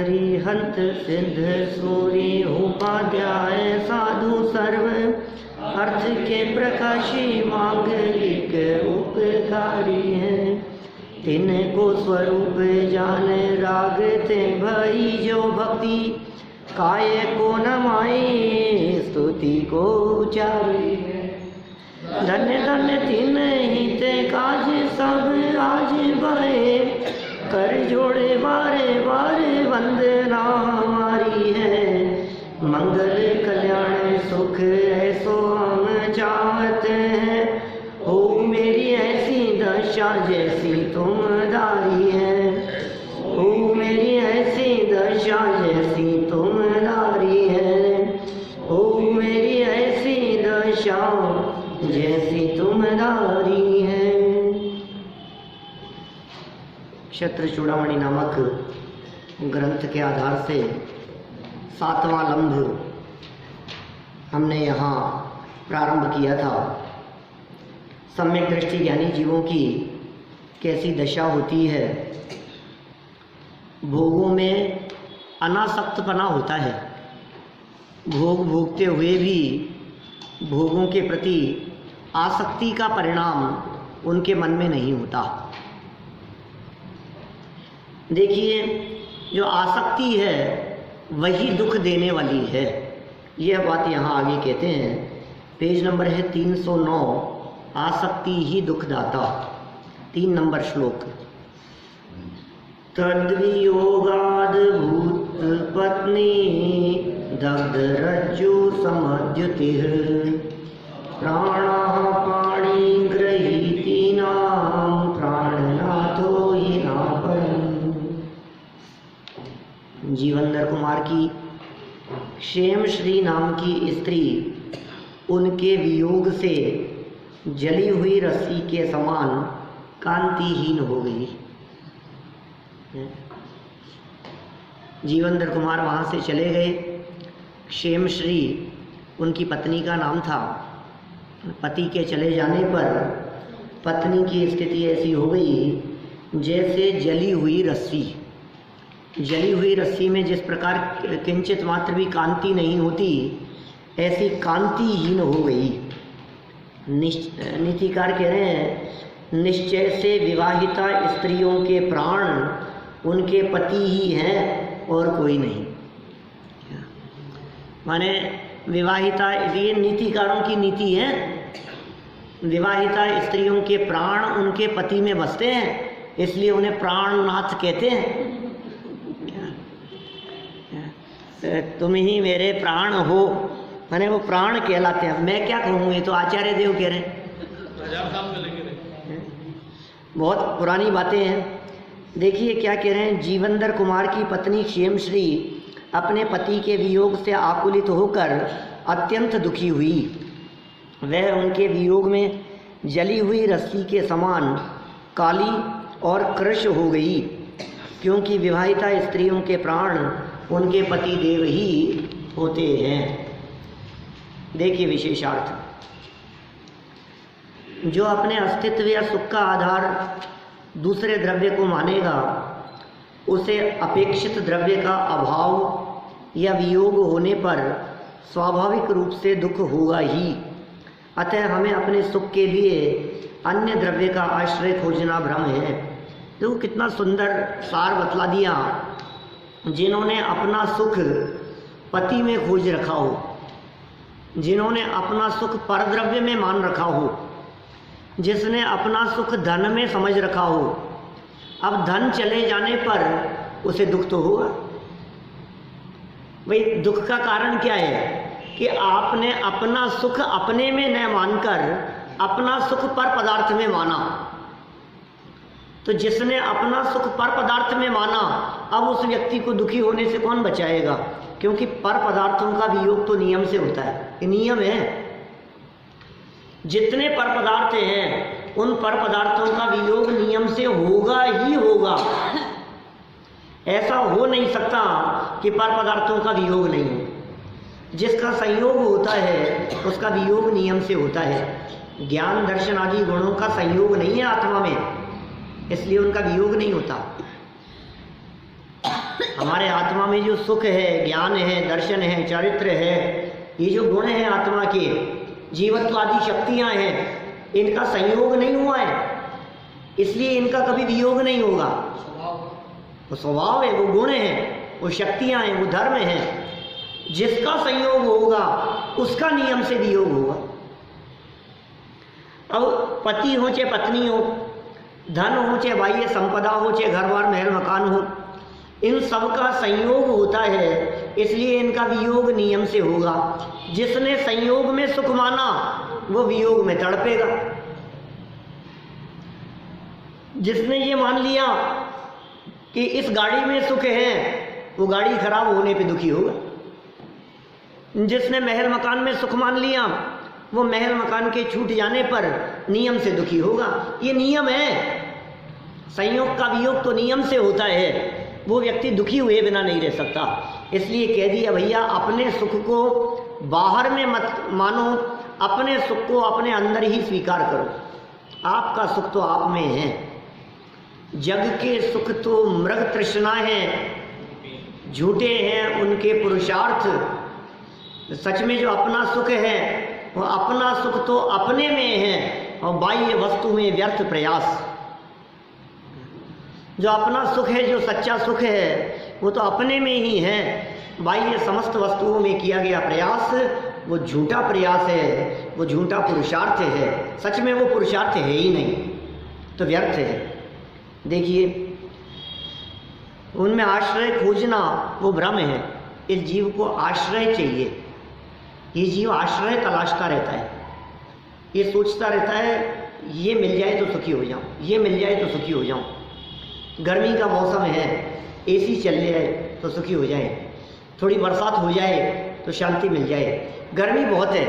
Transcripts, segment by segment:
हरिहंत सिद्ध सूरी उपाध्याय साधु सर्व अर्थ के प्रकाशी मांगलिक उपकारी हैं। तिनको स्वरूप जान रागते भई जो भक्ति काय को नमाए स्तुति को उचारे। धन्य धन्य तिन हित काज सब आज भये कर जोड़े बारे बारे वंदना हमारी है। मंगल कल्याण सुख ऐसो हम चाहते हैं हो मेरी ऐसी दशा जैसी तुम दारी है। हो मेरी ऐसी दशा जैसी तुम दारी है। हो मेरी ऐसी दशा जैसी तुम दारी है। क्षत्र चूड़ामणि नामक ग्रंथ के आधार से 7वां लंब हमने यहाँ प्रारंभ किया था। सम्यक दृष्टि ज्ञानी जीवों की कैसी दशा होती है, भोगों में अनासक्तपना होता है, भोग भोगते हुए भी भोगों के प्रति आसक्ति का परिणाम उनके मन में नहीं होता। देखिए, जो आसक्ति है वही दुख देने वाली है। यह बात यहाँ आगे कहते हैं, पेज नंबर है 309, आसक्ति ही दुखदाता, 3 नंबर श्लोक। तद्वियोगाद भूत पत्नी दग्ध रज्जु समद्युतिः प्राणः पाणि गृहीतीनां प्राणनाथो हि नापरम्। जीवंदर कुमार की क्षेम श्री नाम की स्त्री उनके वियोग से जली हुई रस्सी के समान कांतिहीन हो गई। जीवंदर कुमार वहाँ से चले गए। क्षेम श्री उनकी पत्नी का नाम था। पति के चले जाने पर पत्नी की स्थिति ऐसी हो गई जैसे जली हुई रस्सी। जली हुई रस्सी में जिस प्रकार किंचित मात्र भी कांति नहीं होती, ऐसी कांतिहीन हो गई। नीतिकार कह रहे हैं, निश्चय से विवाहिता स्त्रियों के प्राण उनके पति ही हैं और कोई नहीं। माने विवाहिता, ये नीतिकारों की नीति है। विवाहिता स्त्रियों के प्राण उनके पति में बसते हैं, इसलिए उन्हें प्राणनाथ कहते हैं। तुम ही मेरे प्राण हो, माने वो प्राण कहलाते हैं। मैं क्या कहूँ, ये तो आचार्य देव कह रहे हैं। बहुत पुरानी बातें हैं। देखिए क्या कह रहे हैं। जीवंदर कुमार की पत्नी क्षेम श्री अपने पति के वियोग से आकुलित होकर अत्यंत दुखी हुई। वह उनके वियोग में जली हुई रस्सी के समान काली और कृश हो गई, क्योंकि विवाहिता स्त्रियों के प्राण उनके पति देव ही होते हैं। देखिए विशेषार्थ, जो अपने अस्तित्व या सुख का आधार दूसरे द्रव्य को मानेगा, उसे अपेक्षित द्रव्य का अभाव या वियोग होने पर स्वाभाविक रूप से दुख होगा ही। अतः हमें अपने सुख के लिए अन्य द्रव्य का आश्रय खोजना भ्रम है। तो कितना सुंदर सार बतला दिया। जिन्होंने अपना सुख पति में खोज रखा हो, जिन्होंने अपना सुख परद्रव्य में मान रखा हो, जिसने अपना सुख धन में समझ रखा हो, अब धन चले जाने पर उसे दुख तो होगा। भाई दुख का कारण क्या है कि आपने अपना सुख अपने में न मानकर अपना सुख पर पदार्थ में माना। तो जिसने अपना सुख पर पदार्थ में माना, अब उस व्यक्ति को दुखी होने से कौन बचाएगा? क्योंकि पर पदार्थों का वियोग तो नियम से होता है, ये नियम है। जितने पर पदार्थ हैं उन पर पदार्थों का वियोग नियम से होगा ही होगा। ऐसा हो नहीं सकता कि पर पदार्थों का वियोग नहीं हो। जिसका संयोग होता है उसका वियोग नियम से होता है। ज्ञान दर्शन आदि गुणों का संयोग नहीं है आत्मा में, इसलिए उनका वियोग नहीं होता। हमारे आत्मा में जो सुख है, ज्ञान है, दर्शन है, चरित्र है, ये जो गुण हैं आत्मा के, जीवत्व आदि शक्तियाँ हैं, इनका संयोग नहीं हुआ है, इसलिए इनका कभी वियोग नहीं होगा। वो स्वभाव है, वो गुण है, वो शक्तियाँ हैं, वो धर्म है। जिसका संयोग होगा उसका नियम से वियोग होगा। अब पति हो चाहे पत्नी हो, धन हो चाहे बाह्य संपदा हो चाहे घर बार महल मकान हो, इन सब का संयोग होता है, इसलिए इनका वियोग नियम से होगा। जिसने संयोग में सुख माना वो वियोग में तड़पेगा। जिसने ये मान लिया कि इस गाड़ी में सुख है, वो गाड़ी खराब होने पे दुखी होगा। जिसने महल मकान में सुख मान लिया, वो महल मकान के छूट जाने पर नियम से दुखी होगा। ये नियम है। संयोग का वियोग तो नियम से होता है, वो व्यक्ति दुखी हुए बिना नहीं रह सकता। इसलिए कह दिया भैया, अपने सुख को बाहर में मत मानो, अपने सुख को अपने अंदर ही स्वीकार करो। आपका सुख तो आप में है। जग के सुख तो मृग तृष्णा है, झूठे हैं उनके पुरुषार्थ। सच में जो अपना सुख है, वो अपना सुख तो अपने में है और बाह्य वस्तु में व्यर्थ प्रयास। जो अपना सुख है, जो सच्चा सुख है, वो तो अपने में ही है। बाह्य समस्त वस्तुओं में किया गया प्रयास वो झूठा प्रयास है, वो झूठा पुरुषार्थ है। सच में वो पुरुषार्थ है ही नहीं, तो व्यर्थ है। देखिए, उनमें आश्रय खोजना वो भ्रम है। इस जीव को आश्रय चाहिए। ये जीव आश्रय तलाशता रहता है, ये सोचता रहता है ये मिल जाए तो सुखी हो जाऊं, ये मिल जाए तो सुखी हो जाऊं। गर्मी का मौसम है, एसी चल जाए तो सुखी हो जाए, थोड़ी बरसात हो जाए तो शांति मिल जाए। गर्मी बहुत है,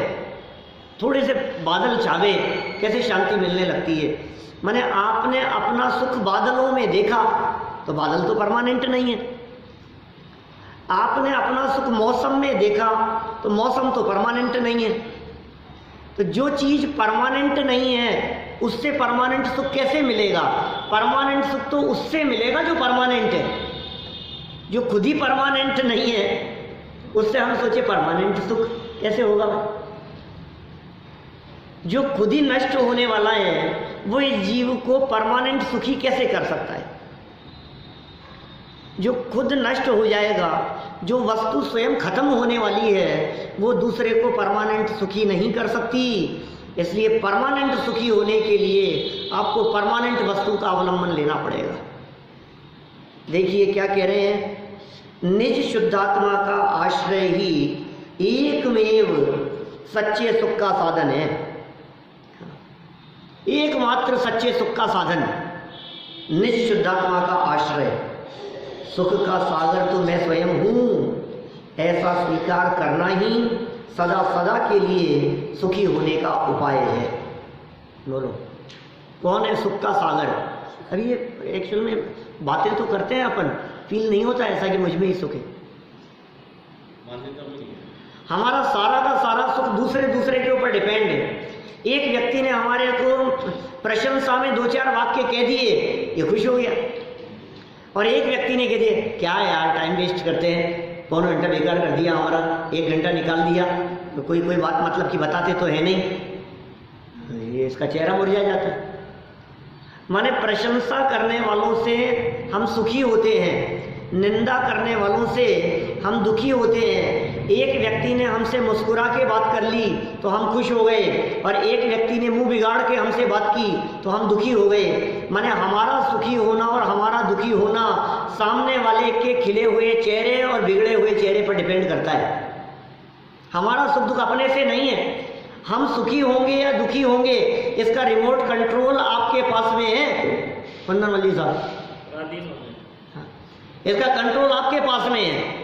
थोड़े से बादल छावे कैसे शांति मिलने लगती है। माने आपने अपना सुख बादलों में देखा तो बादल तो परमानेंट नहीं है। आपने अपना सुख मौसम में देखा तो मौसम तो परमानेंट नहीं है। तो जो चीज परमानेंट नहीं है उससे परमानेंट सुख कैसे मिलेगा? परमानेंट सुख तो उससे मिलेगा जो परमानेंट है। जो खुद ही परमानेंट नहीं है उससे हम सोचे परमानेंट सुख कैसे होगा? जो खुद ही नष्ट होने वाला है वो इस जीव को परमानेंट सुखी कैसे कर सकता है? जो खुद नष्ट हो जाएगा, जो वस्तु स्वयं खत्म होने वाली है, वो दूसरे को परमानेंट सुखी नहीं कर सकती। इसलिए परमानेंट सुखी होने के लिए आपको परमानेंट वस्तु का अवलंबन लेना पड़ेगा। देखिए क्या कह रहे हैं, निज शुद्धात्मा का आश्रय ही एकमेव सच्चे सुख का साधन है। एकमात्र सच्चे सुख का साधन निज शुद्धात्मा का आश्रय। सुख का सागर तो मैं स्वयं हूँ, ऐसा स्वीकार करना ही सदा सदा के लिए सुखी होने का उपाय है। बोलो कौन है सुख का सागर? अरे ये एक्चुअल में बातें तो करते हैं अपन, फील नहीं होता ऐसा कि मुझ में ही सुख है। हमारा सारा का सारा सुख दूसरे के ऊपर डिपेंड है। एक व्यक्ति ने हमारे को प्रशंसा में 2-4 वाक्य कह दिए, ये खुश हो गया। और एक व्यक्ति ने कह दिया क्या यार टाइम वेस्ट करते हैं, पौन घंटा बेकार कर दिया हमारा, 1 घंटा निकाल दिया, तो कोई बात मतलब की बताते तो है नहीं, ये इसका चेहरा मुरझा जाता है। माने प्रशंसा करने वालों से हम सुखी होते हैं, निंदा करने वालों से हम दुखी होते हैं। एक व्यक्ति ने हमसे मुस्कुरा के बात कर ली तो हम खुश हो गए, और एक व्यक्ति ने मुंह बिगाड़ के हमसे बात की तो हम दुखी हो गए। माने हमारा सुखी होना और हमारा दुखी होना सामने वाले के खिले हुए चेहरे और बिगड़े हुए चेहरे पर डिपेंड करता है। हमारा सुख दुख अपने से नहीं है। हम सुखी होंगे या दुखी होंगे इसका रिमोट कंट्रोल आपके पास में है। वंदन वली साहब, इसका कंट्रोल आपके पास में है।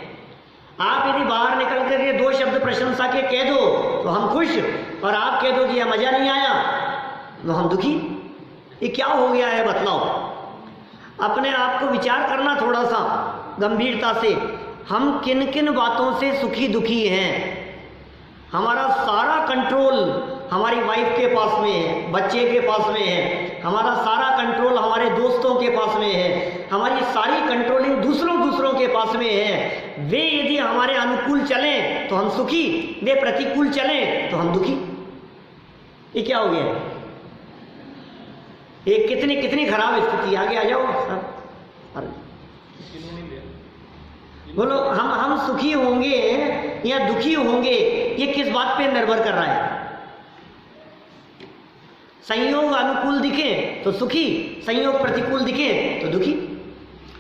आप यदि बाहर निकल कर ये 2 शब्द प्रशंसा के कह दो तो हम खुश, और आप कह दो कि यह मजा नहीं आया तो हम दुखी। ये क्या हो गया है बतलाओ? अपने आप को विचार करना थोड़ा सा गंभीरता से। हम किन किन बातों से सुखी दुखी हैं? हमारा सारा कंट्रोल हमारी वाइफ के पास में है, बच्चे के पास में है, हमारा सारा कंट्रोल हमारे दोस्तों के पास में है, हमारी सारी कंट्रोलिंग दूसरों के पास में है, वे यदि हमारे अनुकूल चलें तो हम सुखी, वे प्रतिकूल चलें तो हम दुखी। ये क्या हो गया? ये कितनी खराब स्थिति। आगे आ जाओ सर। बोलो हम सुखी होंगे या दुखी होंगे, ये किस बात पे निर्भर कर रहा है? संयोग अनुकूल दिखे तो सुखी, संयोग प्रतिकूल दिखे तो दुखी।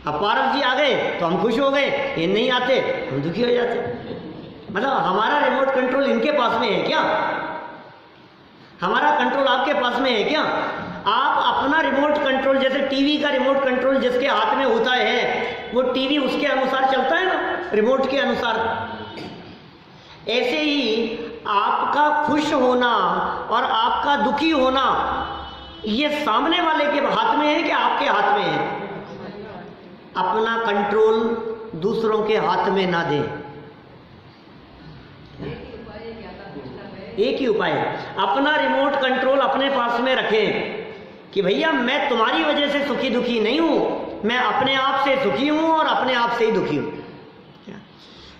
अब पारस जी आ गए तो हम खुश हो गए, ये नहीं आते हम दुखी हो जाते। मतलब हमारा रिमोट कंट्रोल इनके पास में है क्या? हमारा कंट्रोल आपके पास में है क्या? आप अपना रिमोट कंट्रोल, जैसे टीवी का रिमोट कंट्रोल जिसके हाथ में होता है, वो टीवी उसके अनुसार चलता है ना, रिमोट के अनुसार। ऐसे ही आपका खुश होना और आपका दुखी होना, ये सामने वाले के हाथ में है कि आपके हाथ में है? अपना कंट्रोल दूसरों के हाथ में ना दे। एक ही उपाय है, अपना रिमोट कंट्रोल अपने पास में रखें कि भैया मैं तुम्हारी वजह से सुखी दुखी नहीं हूं, मैं अपने आप से सुखी हूं और अपने आप से ही दुखी हूं।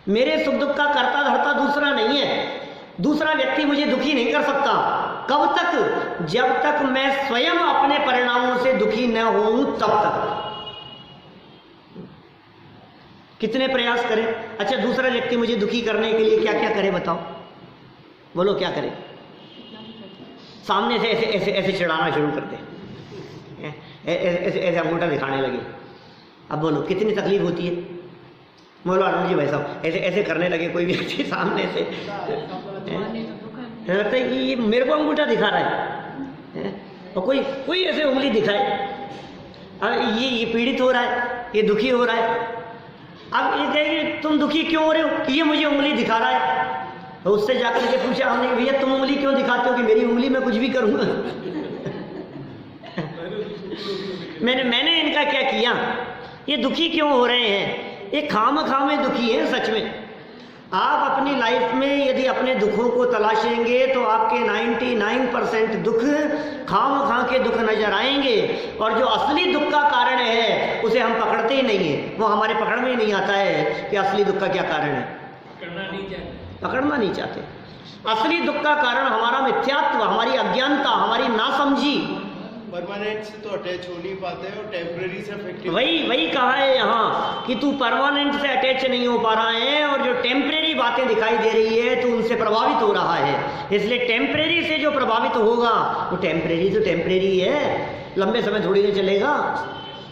मेरे सुख दुख का कर्ता धर्ता दूसरा नहीं है, दूसरा व्यक्ति मुझे दुखी नहीं कर सकता। कब तक? जब तक मैं स्वयं अपने परिणामों से दुखी न हूं तब तक। कितने प्रयास करें? अच्छा, दूसरा व्यक्ति मुझे दुखी करने के लिए क्या क्या करे बताओ? बोलो क्या करे? सामने से ऐसे ऐसे ऐसे चिढ़ाना शुरू कर दे, ऐसे ऐसे अंगूठा दिखाने लगे। अब बोलो कितनी तकलीफ होती है? बोलो अरुण जी भाई साहब ऐसे ऐसे करने लगे कोई व्यक्ति सामने से, लगता है कि ये मेरे को अंगूठा दिखा रहा है, और कोई ऐसे उंगली दिखाए, अब ये पीड़ित हो रहा है, ये दुखी हो रहा है। अब ये कहेंगे तुम दुखी क्यों हो रहे हो? कि ये मुझे उंगली दिखा रहा है। तो उससे जाकर के पूछा हमने, भैया तुम उंगली क्यों दिखाते हो? कि मेरी उंगली में कुछ भी करूंगा। मैंने इनका क्या किया? ये दुखी क्यों हो रहे हैं? ये खाम में दुखी है। सच में आप अपनी लाइफ में यदि अपने दुखों को तलाशेंगे तो आपके 99% दुख खाम के दुख नजर आएंगे, और जो असली दुख का कारण है उसे हम पकड़ते ही नहीं है। वो हमारे पकड़ में ही नहीं आता है कि असली दुख का क्या कारण है। पकड़ना नहीं चाहते। असली दुख का कारण हमारा मिथ्यात्व, हमारी अज्ञानता, हमारी नासमझी। परमानेंट से तो अटैच हो नहीं पाते और टेम्परेरी से अफेक्टेड। वही कहा है यहाँ कि तू परमानेंट से अटैच नहीं हो पा रहा है, और जो टेम्परेरी बातें दिखाई दे रही है तो उनसे प्रभावित हो रहा है। इसलिए टेम्परेरी से जो प्रभावित होगा वो टेम्परेरी तो टेम्परेरी है, लंबे समय थोड़ी देर चलेगा।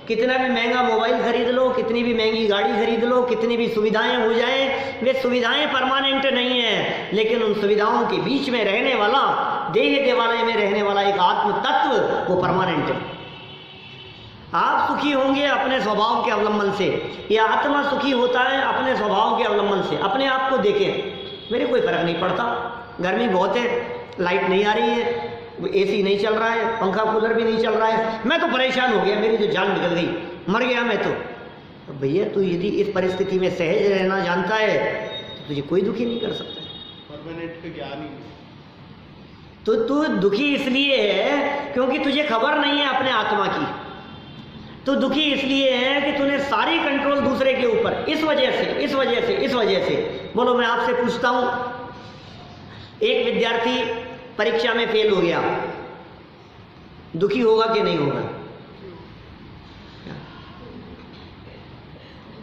कितना भी महंगा मोबाइल खरीद लो, कितनी भी महंगी गाड़ी खरीद लो, कितनी भी सुविधाएं हो जाएं, वे सुविधाएं परमानेंट नहीं है। लेकिन उन सुविधाओं के बीच में रहने वाला, देह देवालय में रहने वाला एक आत्म तत्व, वो परमानेंट है। आप सुखी होंगे अपने स्वभाव के अवलंबन से, यह आत्मा सुखी होता है अपने स्वभाव के अवलंबन से। अपने आप को देखें, मेरे कोई फर्क नहीं पड़ता, गर्मी बहुत है, लाइट नहीं आ रही है, एसी नहीं चल रहा है, पंखा कूलर भी नहीं चल रहा है, मैं तो परेशान हो गया, मेरी तो जान निकल गई, मर गया मैं तो भैया तू यदि इस परिस्थिति में सहज रहना जानता है तो तुझे कोई दुखी नहीं कर सकता है। परमानेंट का ज्ञान ही तो तू दुखी इसलिए है क्योंकि तुझे खबर नहीं है अपने आत्मा की। तो दुखी इसलिए है कि तूने सारी कंट्रोल दूसरे के ऊपर, इस वजह से। बोलो मैं आपसे पूछता हूं, एक विद्यार्थी परीक्षा में फेल हो गया, दुखी होगा कि नहीं होगा?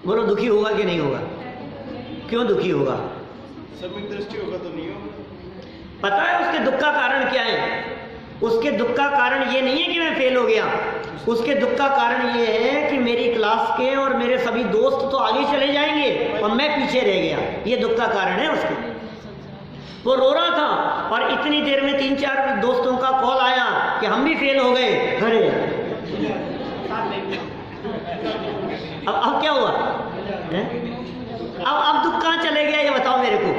बोलो दुखी होगा कि नहीं होगा? क्यों दुखी होगा? सम्यक दृष्टि होगा तो नहीं होगा। पता है उसके दुख का कारण क्या है? उसके दुख का कारण ये नहीं है कि मैं फेल हो गया, उसके दुख का कारण ये है कि मेरी क्लास के और मेरे सभी दोस्त तो आगे चले जाएंगे और मैं पीछे रह गया। ये दुख का कारण है उसके। वो रो रहा था और इतनी देर में 3-4 दोस्तों का कॉल आया कि हम भी फेल हो गए। अरे अब क्या हुआ? अब दुख कहाँ चले गया ये बताओ मेरे को।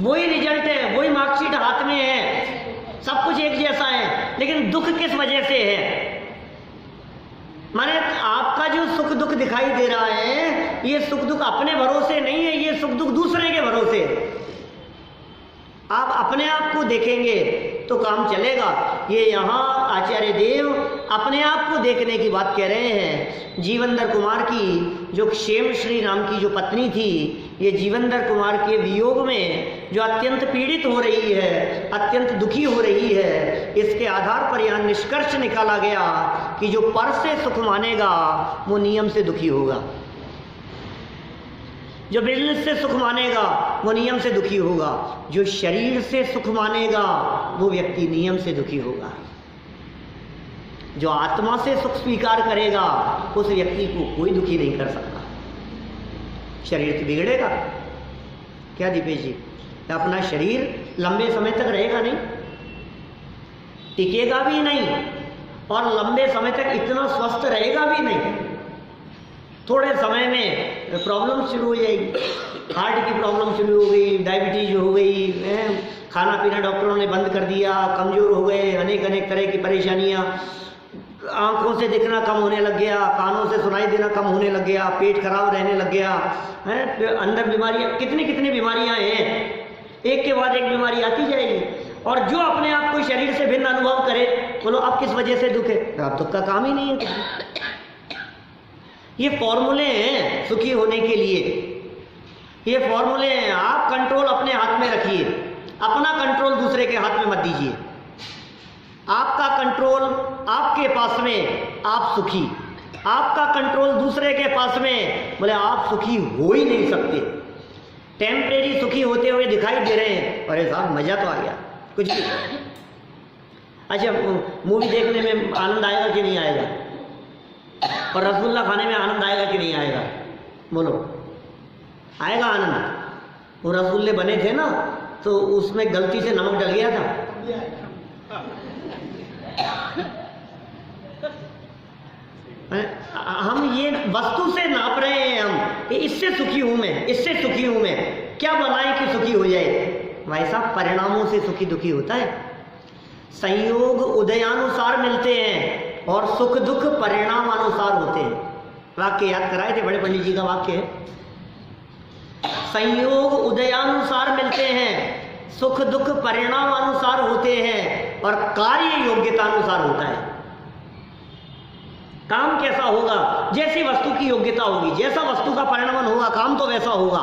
वही रिजल्ट है, वही मार्कशीट हाथ में है, सब कुछ एक जैसा है, लेकिन दुख किस वजह से है? माने आपका जो सुख दुख दिखाई दे रहा है, ये सुख दुख अपने भरोसे नहीं है, ये सुख दुख दूसरे के भरोसे है। आप अपने आप को देखेंगे तो काम चलेगा। ये यहाँ आचार्य देव अपने आप को देखने की बात कह रहे हैं। जीवंदर कुमार की जो क्षेम श्री नाम की जो पत्नी थी, ये जीवंदर कुमार के वियोग में जो अत्यंत पीड़ित हो रही है, अत्यंत दुखी हो रही है, इसके आधार पर यहाँ निष्कर्ष निकाला गया कि जो पर से सुख मानेगा वो नियम से दुखी होगा, जो बिजनेस से सुख मानेगा वो नियम से दुखी होगा, जो शरीर से सुख मानेगा वो व्यक्ति नियम से दुखी होगा, जो आत्मा से सुख स्वीकार करेगा उस व्यक्ति को कोई दुखी नहीं कर सकता। शरीर तो बिगड़ेगा क्या दीपेश जी? अपना शरीर लंबे समय तक रहेगा नहीं, टिकेगा भी नहीं, और लंबे समय तक इतना स्वस्थ रहेगा भी नहीं। थोड़े समय में प्रॉब्लम शुरू हो जाएगी, हार्ट की प्रॉब्लम शुरू हो गई, डायबिटीज हो गई, खाना पीना डॉक्टरों ने बंद कर दिया, कमज़ोर हो गए, अनेक अनेक तरह की परेशानियाँ, आंखों से दिखना कम होने लग गया, कानों से सुनाई देना कम होने लग गया, पेट खराब रहने लग गया है, अंदर बीमारियाँ, कितनी कितनी बीमारियाँ हैं, एक के बाद एक बीमारी आती जाएगी। और जो अपने आप को शरीर से भिन्न अनुभव करे, बोलो आप किस वजह से दुख है? आप दुख का काम ही नहीं है। ये फॉर्मूले हैं सुखी होने के लिए, ये फॉर्मूले हैं। आप कंट्रोल अपने हाथ में रखिए, अपना कंट्रोल दूसरे के हाथ में मत दीजिए। आपका कंट्रोल आपके पास में, आप सुखी। आपका कंट्रोल दूसरे के पास में, बोले आप सुखी हो ही नहीं सकते। टेम्परेरी सुखी होते हुए दिखाई दे रहे हैं, अरे साहब मजा तो आ गया कुछ भी। अच्छा, मूवी देखने में आनंद आएगा कि नहीं आएगा? और रसगुल्ला खाने में आनंद आएगा कि नहीं आएगा? बोलो, आएगा आनंद। वो रसगुल्ले बने थे ना, तो उसमें गलती से नमक डल गया था। हम ये वस्तु से नाप रहे हैं, हम इससे सुखी हूं मैं, इससे सुखी हूं मैं, क्या बनाए कि सुखी हो जाए? भाई साहब, परिणामों से सुखी दुखी होता है। संयोग उदयानुसार मिलते हैं और सुख दुख परिणाम अनुसार होते हैं। वाक्य याद कराए थे, बड़े पंडित जी का वाक्य है। संयोग उदयानुसार मिलते हैं, सुख दुख परिणाम अनुसार होते हैं, और कार्य योग्यता अनुसार होता है। काम कैसा होगा? जैसी वस्तु की योग्यता होगी, जैसा वस्तु का परिणाम होगा, काम तो वैसा होगा।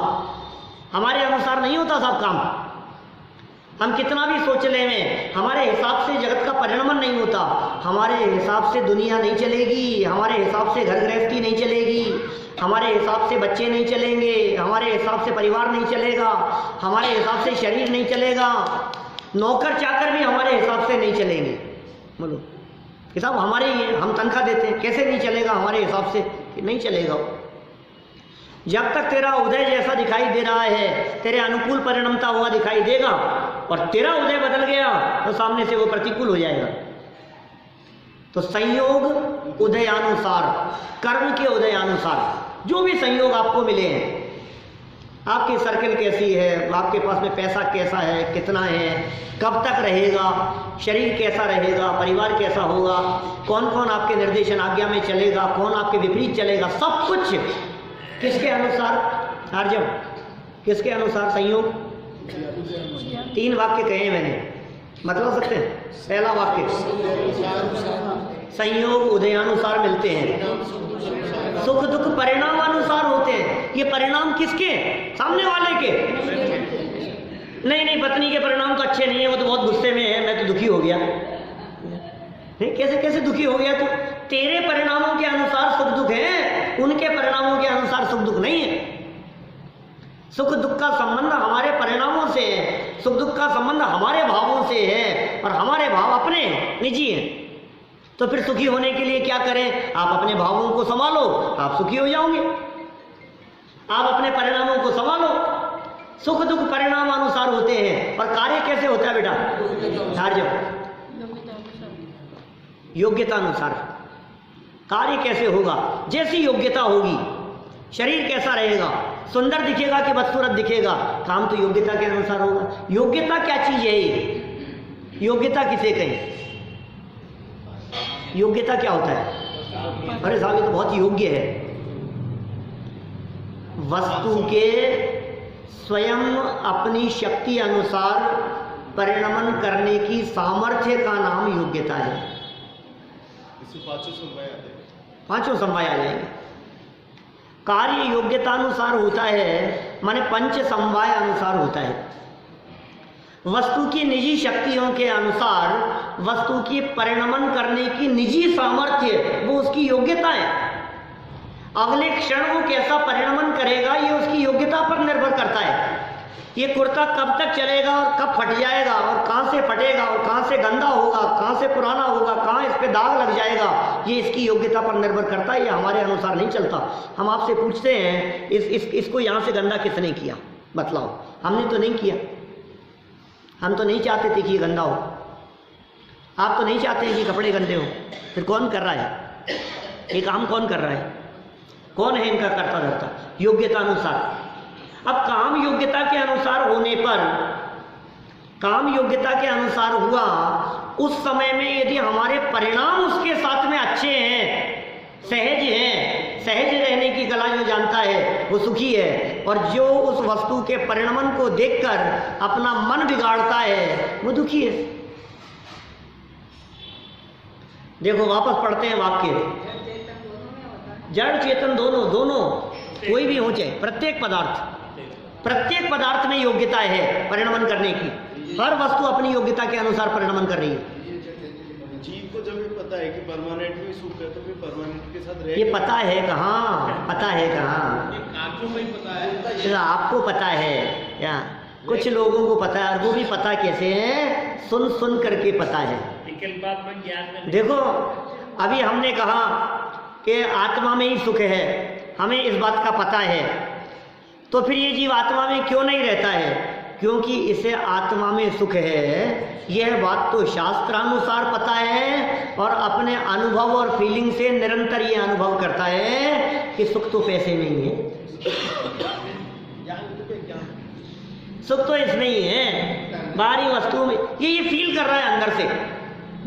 हमारे अनुसार नहीं होता सब काम। हम कितना भी सोच लें, हमारे हिसाब से जगत का परिणाम नहीं होता। हमारे हिसाब से दुनिया नहीं चलेगी, हमारे हिसाब से घर गृहस्थी नहीं चलेगी, हमारे हिसाब से बच्चे नहीं चलेंगे, हमारे हिसाब से परिवार नहीं चलेगा, हमारे हिसाब से शरीर नहीं चलेगा, नौकर चाकर भी हमारे हिसाब से नहीं चलेंगे। बोलो कि साहब हमारे हम तनख्वाह देते हैं, कैसे नहीं चलेगा हमारे हिसाब से? नहीं चलेगा। जब तक तेरा उदय जैसा दिखाई दे रहा है, तेरे अनुकूल परिणमता हुआ दिखाई देगा, और तेरा उदय बदल गया तो सामने से वो प्रतिकूल हो जाएगा। तो संयोग उदयानुसार, कर्म के उदयानुसार जो भी संयोग आपको मिले हैं, आपकी सर्किल कैसी है, आपके पास में पैसा कैसा है, कितना है, कब तक रहेगा, शरीर कैसा रहेगा, परिवार कैसा होगा, कौन कौन आपके निर्देशन आज्ञा में चलेगा, कौन आपके विपरीत चलेगा, सब कुछ किसके अनुसार? अर्जम, किसके अनुसार? संयोग। 3 वाक्य कहे मैंने, बता सकते हैं? पहला वाक्य, संयोग उदयानुसार मिलते हैं, सुख दुख परिणाम अनुसार होते हैं। ये परिणाम किसके? सामने वाले के। नहीं, पत्नी के परिणाम तो अच्छे नहीं है, वो तो बहुत गुस्से में है, मैं तो दुखी हो गया। कैसे कैसे दुखी हो गया? तो तेरे परिणामों के अनुसार सुख दुख है, उनके परिणामों के अनुसार सुख दुख नहीं है। सुख दुख का संबंध हमारे परिणामों से है, सुख दुख का संबंध हमारे भावों से है, और हमारे भाव अपने निजी हैं। तो फिर सुखी होने के लिए क्या करें? आप अपने भावों को संभालो, आप सुखी हो जाओगे। आप अपने परिणामों को संभालो। सुख दुख परिणाम अनुसार होते हैं, और कार्य कैसे होता है बेटा? योग्यता अनुसार। कार्य कैसे होगा? जैसी योग्यता होगी। शरीर कैसा रहेगा? सुंदर दिखेगा कि बदसूरत दिखेगा? काम तो योग्यता के अनुसार होगा। योग्यता क्या चीज है ये? योग्यता किसे कहें? योग्यता क्या होता है? अरे साहब, ये तो बहुत योग्य है। वस्तु के स्वयं अपनी शक्ति अनुसार परिणमन करने की सामर्थ्य का नाम योग्यता है। इससे पांचों समवाय आते हैं। पांचों समवाय आ जाएंगे। कार्य योग्यता अनुसार होता है, माने पंच समवाय अनुसार होता है। वस्तु की निजी शक्तियों के अनुसार वस्तु की परिणमन करने की निजी सामर्थ्य वो उसकी योग्यता है। अगले क्षण वो कैसा परिणमन करेगा ये उसकी योग्यता पर निर्भर करता है। ये कुर्ता कब तक चलेगा और कब फट जाएगा और कहाँ से फटेगा और कहाँ से गंदा होगा, कहाँ से पुराना होगा, कहाँ इस पे दाग लग जाएगा, ये इसकी योग्यता पर निर्भर करता है। ये हमारे अनुसार नहीं चलता। हम आपसे पूछते हैं इसको यहाँ से गंदा किसने किया, बतलाओ। हमने तो नहीं किया। हम तो नहीं चाहते थे कि ये गंदा हो। आप तो नहीं चाहते हैं कि कपड़े गंदे हो। फिर कौन कर रहा है ये काम? कौन कर रहा है? कौन है इनका करता धरता? योग्यता अनुसार। अब काम योग्यता के अनुसार होने पर, काम योग्यता के अनुसार हुआ, उस समय में यदि हमारे परिणाम उसके साथ में अच्छे हैं, सहज हैं, सहज रहने की कला जो जानता है वो सुखी है, और जो उस वस्तु के परिणमन को देखकर अपना मन बिगाड़ता है वो दुखी है। देखो वापस पढ़ते हैं वाक्य। जड़ चेतन दोनों कोई भी हो, चाहे प्रत्येक पदार्थ में योग्यता है परिणमन करने की। हर वस्तु अपनी योग्यता के अनुसार परिणमन कर रही है। जीव को जब ये पता है कि परमानेंट में सुख है तो फिर परमानेंट के साथ ये पता है कहाँ? पता है कहाँ? आपको नहीं पता है। आपको पता है क्या? कुछ लोगों को पता है, और वो भी पता कैसे है? सुन करके पता है। देखो अभी हमने कहा कि आत्मा में ही सुख है, हमें इस बात का पता है, तो फिर ये जीव आत्मा में क्यों नहीं रहता है? क्योंकि इसे आत्मा में सुख है, यह बात तो शास्त्रानुसार पता है, और अपने अनुभव और फीलिंग से निरंतर ये अनुभव करता है कि सुख तो पैसे में ही है, सुख तो इसमें ही है, बाहरी वस्तुओं में। ये फील कर रहा है अंदर से,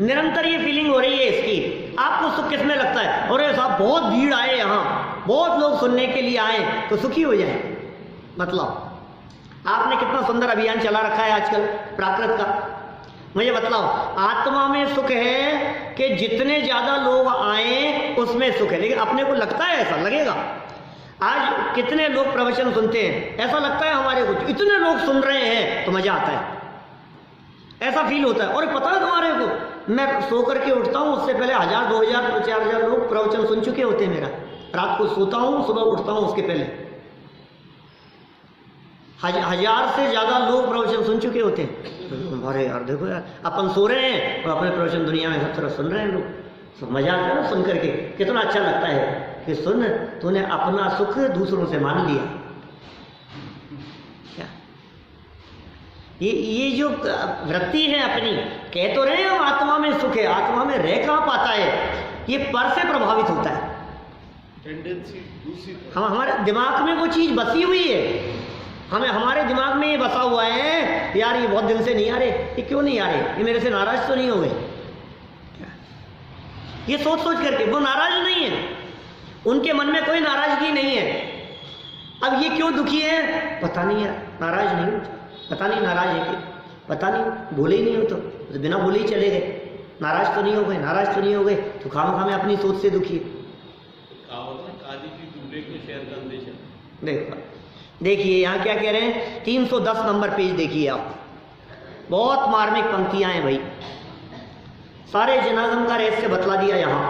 निरंतर ये फीलिंग हो रही है इसकी। आपको सुख किसमें लगता है? अरे साहब बहुत भीड़ आए, यहाँ बहुत लोग सुनने के लिए आए तो सुखी हो जाए। मतलब आपने कितना सुंदर अभियान चला रखा है आजकल प्राकृत का। मुझे बतलाओ, आत्मा में सुख है कि जितने ज्यादा लोग आए उसमें सुख है, लेकिन अपने को लगता है ऐसा लगेगा। आज कितने लोग प्रवचन सुनते हैं, ऐसा लगता है हमारे को इतने लोग सुन रहे हैं तो मजा आता है, ऐसा फील होता है। और पता है तुम्हारे को, मैं सो करके उठता हूँ उससे पहले 1000, 2000, 4000 लोग प्रवचन सुन चुके होते हैं। मेरा रात को सोता हूँ, सुबह उठता हूँ उसके पहले 1000 से ज्यादा लोग प्रवचन सुन चुके होते हैं। अरे यार देखो यार, अपन सो रहे हैं और अपने प्रवचन दुनिया में सब तरह सुन रहे हैं लोग, तो मजा आता है ना सुन करके। कितना अच्छा लगता है कि सुन, तूने अपना सुख दूसरों से मान लिया। क्या ये जो वृत्ति है अपनी, कह तो रहे हैं हम आत्मा में सुख है, आत्मा में रह कहाँ पाता है? ये पर से प्रभावित होता है। हम हमारे दिमाग में वो चीज बसी हुई है, हमारे दिमाग में ये बसा हुआ है, यार ये बहुत दिन से नहीं आ रहे, ये क्यों नहीं आ रहे, ये मेरे से नाराज तो नहीं हो गए? ये सोच करके वो नाराज नहीं है, उनके मन में कोई नाराजगी नहीं है। अब ये क्यों दुखी है? पता नहीं यार, नाराज नहीं, पता नहीं नाराज है कि, पता नहीं, बोले ही नहीं हो तो बिना बोले ही चले गए। नाराज तो नहीं हो गए, नाराज तो नहीं हो गए, तो खाम में अपनी सोच से दुखी है। देखिए यहाँ क्या कह रहे हैं, 310 नंबर पेज देखिए आप, बहुत मार्मिक पंक्तियां हैं भाई, सारे जनागम का रहस्य बतला दिया यहाँ।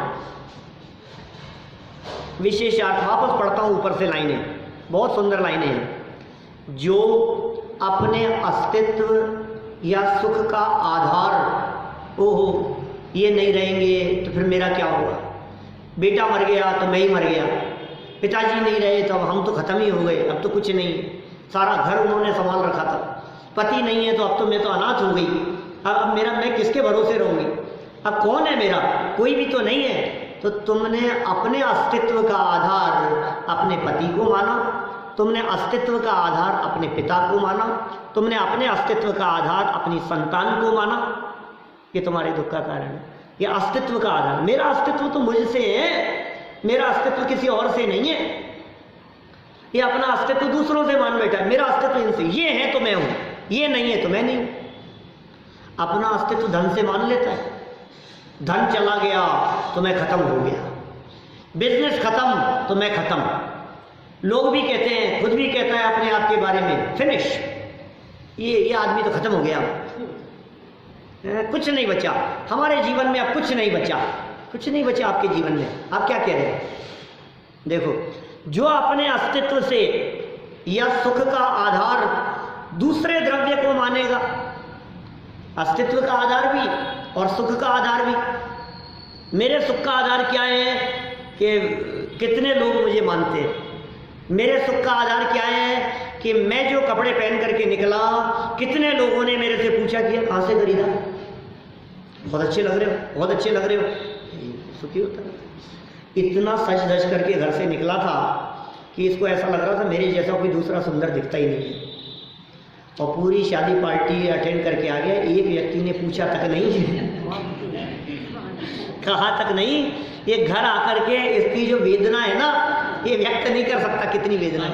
विशेषार्थ वापस पढ़ता हूँ ऊपर से लाइनें, बहुत सुंदर लाइनें हैं। जो अपने अस्तित्व या सुख का आधार, ओहो ये नहीं रहेंगे तो फिर मेरा क्या होगा, बेटा मर गया तो मैं ही मर गया, पिताजी नहीं रहे तो अब हम तो खत्म ही हो गए, अब तो कुछ नहीं, सारा घर उन्होंने संभाल रखा था, पति नहीं है तो अब तो मैं तो अनाथ हो गई, अब मेरा मैं किसके भरोसे रहूंगी, अब कौन है मेरा, कोई भी तो नहीं है। तो तुमने अपने अस्तित्व का आधार अपने पति को माना, तुमने अस्तित्व का आधार अपने पिता को माना, तुमने अपने अस्तित्व का आधार अपनी संतान को माना। ये तुम्हारे दुख का कारण है, ये अस्तित्व का आधार। मेरा अस्तित्व तो मुझसे है, मेरा अस्तित्व किसी और से नहीं है। ये अपना अस्तित्व दूसरों से मान बैठा है, मेरा अस्तित्व इनसे, ये है तो मैं हूं, ये नहीं है तो मैं नहीं हूं। अपना अस्तित्व धन से मान लेता है। धन चला गया तो मैं खत्म हो गया, बिजनेस खत्म तो मैं खत्म। लोग भी कहते हैं, खुद भी कहता है अपने आप के बारे में, फिनिश, ये आदमी तो खत्म हो गया, कुछ नहीं बचा हमारे जीवन में, अब कुछ नहीं बचा, कुछ नहीं बचा आपके जीवन में। आप क्या कह रहे हैं? देखो, जो अपने अस्तित्व से या सुख का आधार दूसरे द्रव्य को मानेगा, अस्तित्व का आधार भी और सुख का आधार भी। मेरे सुख का आधार क्या है कि कितने लोग मुझे मानते हैं। मेरे सुख का आधार क्या है कि मैं जो कपड़े पहन करके निकला, कितने लोगों ने मेरे से पूछा कि कहाँ से खरीदा, बहुत अच्छे लग रहे हो, बहुत अच्छे लग रहे हो, सुखी होता है। इतना सच धज करके घर से निकला था कि इसको ऐसा लग रहा था मेरे जैसा कोई दूसरा सुंदर दिखता ही नहीं है। और पूरी शादी पार्टी अटेंड करके आ गया, एक व्यक्ति ने पूछा तक नहीं, कहा तक नहीं। ये घर आकर के इसकी जो वेदना है ना, ये व्यक्त नहीं कर सकता कितनी वेदना है।